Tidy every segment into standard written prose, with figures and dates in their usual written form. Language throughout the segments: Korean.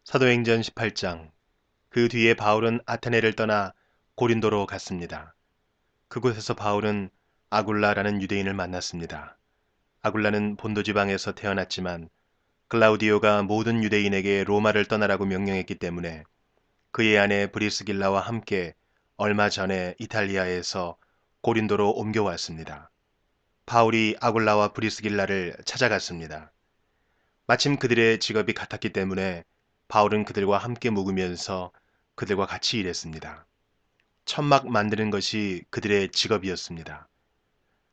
사도행전 18장. 그 뒤에 바울은 아테네를 떠나 고린도로 갔습니다. 그곳에서 바울은 아굴라라는 유대인을 만났습니다. 아굴라는 본도 지방에서 태어났지만 클라우디오가 모든 유대인에게 로마를 떠나라고 명령했기 때문에 그의 아내 브리스길라와 함께 얼마 전에 이탈리아에서 고린도로 옮겨왔습니다. 바울이 아굴라와 브리스길라를 찾아갔습니다. 마침 그들의 직업이 같았기 때문에 바울은 그들과 함께 묵으면서 그들과 같이 일했습니다. 천막 만드는 것이 그들의 직업이었습니다.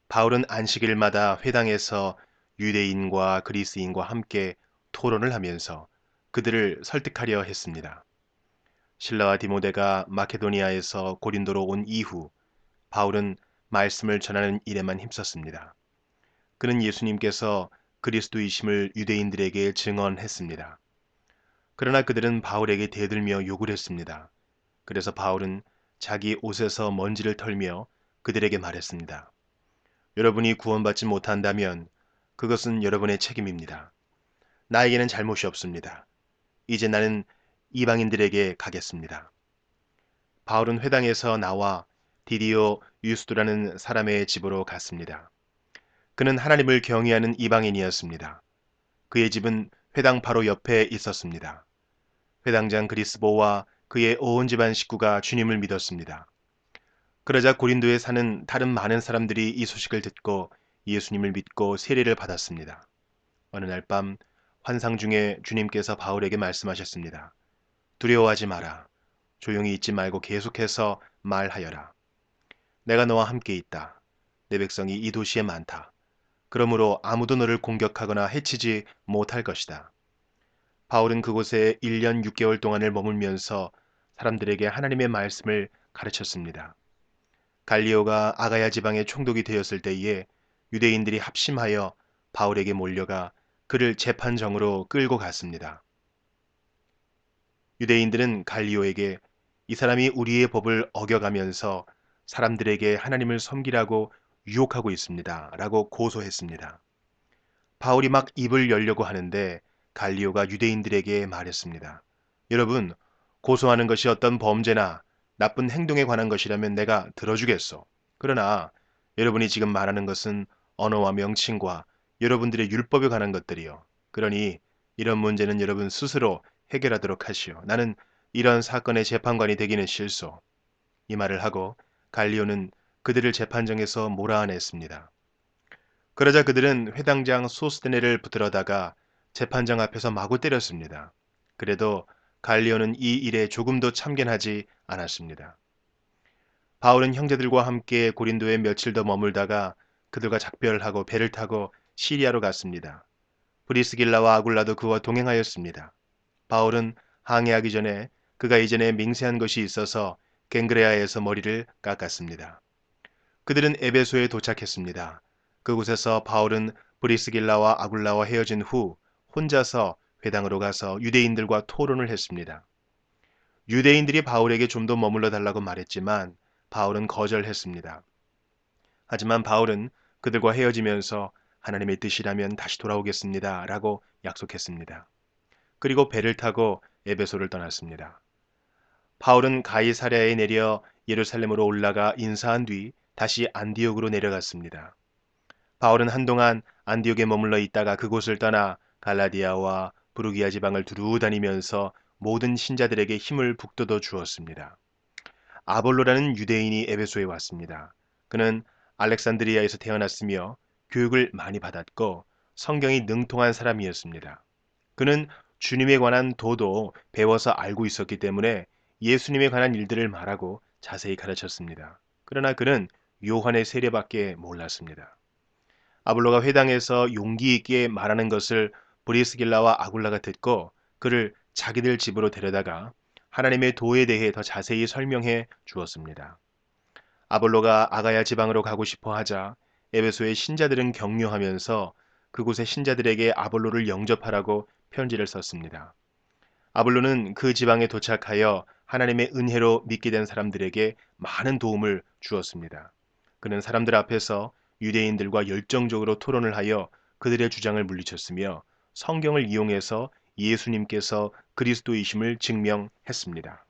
바울은 안식일마다 회당에서 유대인과 그리스인과 함께 토론을 하면서 그들을 설득하려 했습니다. 실라와 디모데가 마케도니아에서 고린도로 온 이후 바울은 말씀을 전하는 일에만 힘썼습니다. 그는 예수님께서 그리스도이심을 유대인들에게 증언했습니다. 그러나 그들은 바울에게 대들며 욕을 했습니다. 그래서 바울은 자기 옷에서 먼지를 털며 그들에게 말했습니다. 여러분이 구원받지 못한다면 그것은 여러분의 책임입니다. 나에게는 잘못이 없습니다. 이제 나는 이방인들에게 가겠습니다. 바울은 회당에서 나와 디디오 유스도라는 사람의 집으로 갔습니다. 그는 하나님을 경외하는 이방인이었습니다. 그의 집은 회당 바로 옆에 있었습니다. 회당장 그리스보와 그의 온 집안 식구가 주님을 믿었습니다. 그러자 고린도에 사는 다른 많은 사람들이 이 소식을 듣고 예수님을 믿고 세례를 받았습니다. 어느 날 밤 환상 중에 주님께서 바울에게 말씀하셨습니다. 두려워하지 마라. 조용히 있지 말고 계속해서 말하여라. 내가 너와 함께 있다. 내 백성이 이 도시에 많다. 그러므로 아무도 너를 공격하거나 해치지 못할 것이다. 바울은 그곳에 1년 6개월 동안을 머물면서 사람들에게 하나님의 말씀을 가르쳤습니다. 갈리오가 아가야 지방의 총독이 되었을 때에 유대인들이 합심하여 바울에게 몰려가 그를 재판정으로 끌고 갔습니다. 유대인들은 갈리오에게 이 사람이 우리의 법을 어겨가면서 사람들에게 하나님을 섬기라고 유혹하고 있습니다. 라고 고소했습니다. 바울이 막 입을 열려고 하는데 갈리오가 유대인들에게 말했습니다. 여러분, 고소하는 것이 어떤 범죄나 나쁜 행동에 관한 것이라면 내가 들어주겠소. 그러나 여러분이 지금 말하는 것은 언어와 명칭과 여러분들의 율법에 관한 것들이요. 그러니 이런 문제는 여러분 스스로 해결하도록 하시오. 나는 이런 사건의 재판관이 되기는 싫소. 이 말을 하고 갈리오는 그들을 재판정에서 몰아냈습니다. 그러자 그들은 회당장 소스데네를 붙들어다가 재판장 앞에서 마구 때렸습니다. 그래도 갈리오는 이 일에 조금도 참견하지 않았습니다. 바울은 형제들과 함께 고린도에 며칠 더 머물다가 그들과 작별하고 배를 타고 시리아로 갔습니다. 브리스길라와 아굴라도 그와 동행하였습니다. 바울은 항해하기 전에 그가 이전에 맹세한 것이 있어서 갱그레아에서 머리를 깎았습니다. 그들은 에베소에 도착했습니다. 그곳에서 바울은 브리스길라와 아굴라와 헤어진 후 혼자서 회당으로 가서 유대인들과 토론을 했습니다. 유대인들이 바울에게 좀 더 머물러 달라고 말했지만 바울은 거절했습니다. 하지만 바울은 그들과 헤어지면서 하나님의 뜻이라면 다시 돌아오겠습니다. 라고 약속했습니다. 그리고 배를 타고 에베소를 떠났습니다. 바울은 가이사랴에 내려 예루살렘으로 올라가 인사한 뒤 다시 안디옥으로 내려갔습니다. 바울은 한동안 안디옥에 머물러 있다가 그곳을 떠나 갈라디아와 부르기아 지방을 두루 다니면서 모든 신자들에게 힘을 북돋워 주었습니다. 아볼로라는 유대인이 에베소에 왔습니다. 그는 알렉산드리아에서 태어났으며 교육을 많이 받았고 성경이 능통한 사람이었습니다. 그는 주님에 관한 도도 배워서 알고 있었기 때문에 예수님에 관한 일들을 말하고 자세히 가르쳤습니다. 그러나 그는 요한의 세례밖에 몰랐습니다. 아볼로가 회당에서 용기 있게 말하는 것을 브리스길라와 아굴라가 듣고 그를 자기들 집으로 데려다가 하나님의 도에 대해 더 자세히 설명해 주었습니다. 아볼로가 아가야 지방으로 가고 싶어 하자 에베소의 신자들은 격려하면서 그곳의 신자들에게 아볼로를 영접하라고 편지를 썼습니다. 아볼로는 그 지방에 도착하여 하나님의 은혜로 믿게 된 사람들에게 많은 도움을 주었습니다. 그는 사람들 앞에서 유대인들과 열정적으로 토론을 하여 그들의 주장을 물리쳤으며 성경을 이용해서 예수님께서 그리스도이심을 증명했습니다.